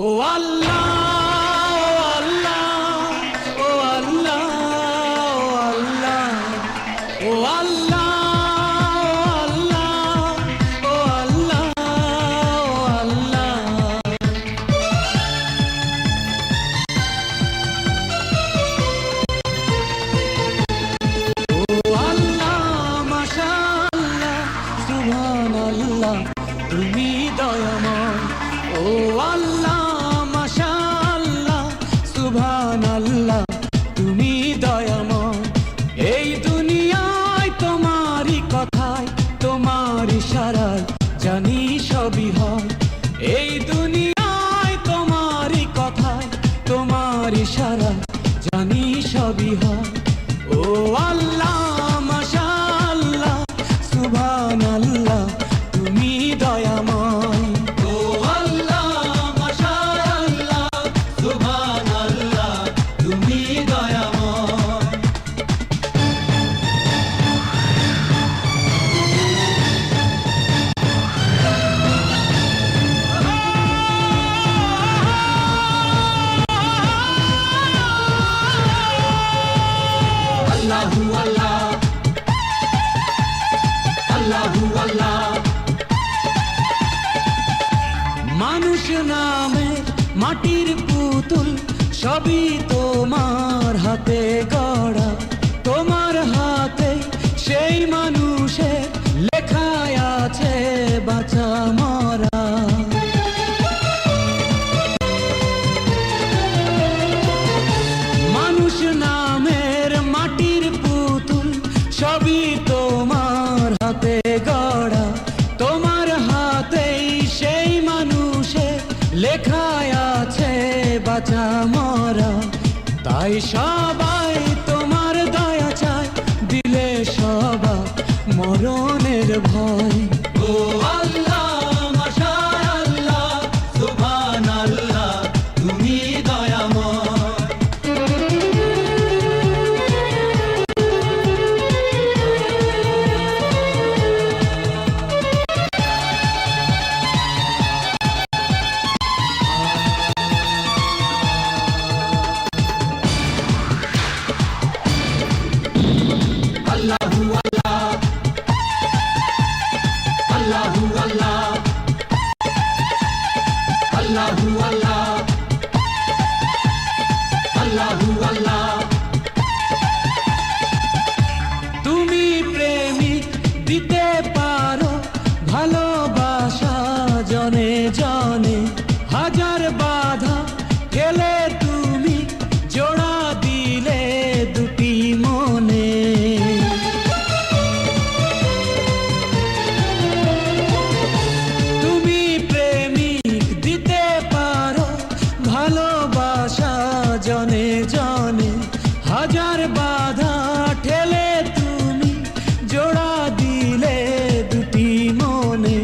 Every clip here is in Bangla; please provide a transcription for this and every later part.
ও আল্লাহ ও আল্লাহ ও আল্লাহ ও আল্লাহ ও আল্লাহ ও আল্লাহ মাশাআল্লাহ সুবহানাল্লাহ তুমি দয়াময় ও আল্লাহ মাশাআল্লাহ সুবহানাল্লাহ তুমি দয়াময় এই দুনিয়ায় তোমারই কথায় তোমার ইশারায় জানি সবই হয় এই দুনিয়ায় তোমারই কথায় তোমার ইশারায় জানি সবই হয় ও আল্লাহ মাশাআল্লাহ সুবহানাল্লাহ তুমি দয়াময় ও আল্লাহ মাশাআল্লাহ সুবহানাল্লাহ তুমি দয়াময় আল্লাহু আল্লাহ আল্লাহু আল্লাহ মানুষ নামে মাটির পুতুল সবই তোমার হাতে গড়া তোমার হাতে সেই মানুষের লেখায় আছে বাঁচা মরা মানুষ নামের মাটির পুতুল সবই তোমার হাতে গড়া তোমার হাতেই সেই মানুষের লেখায় আছে বাঁচা মরা তাই সবাই তোমার দয়া চায় দিলে সবাই মরণের ভয় ও আল্লাহ মাশাআল্লাহ সুবহানাল্লাহ তুমি দয়াময় আল্লাহু আল্লাহ আল্লাহু আল্লাহ আল্লাহু আল্লাহ আল্লাহু আল্লাহ তুমি প্রেমিক দিতে পারো ভালোবাসা জনে জনে হাজার বাধা ঠেলে তুমি জোড়া দিলে দুটি মনে তুমি প্রেমিক দিতে পারো ভালোবাসা জনে জনে হাজার বাধা ঠেলে তুমি জোড়া দিলে দুটি মনে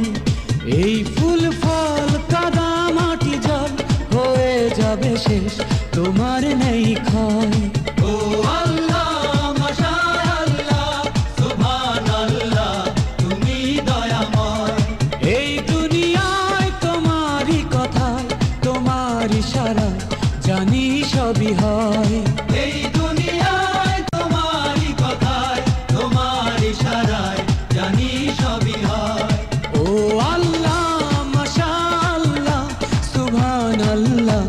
এই ফুল ফল কাদা মাটি জল হয়ে যাবে শেষ তোমার নেই ক্ষয় ও আল্লাহ মাশাআল্লাহ সুবহানাল্লাহ তুমি দয়াময় এই দুনিয়ায় তোমারই কথায় তোমার ইশারায় জানি সবই হয় এই দুনিয়ায় তোমারই কথায় তোমার ইশারায় জানি সবই হয় ও আল্লাহ মাশাআল্লাহ সুবহানাল্লাহ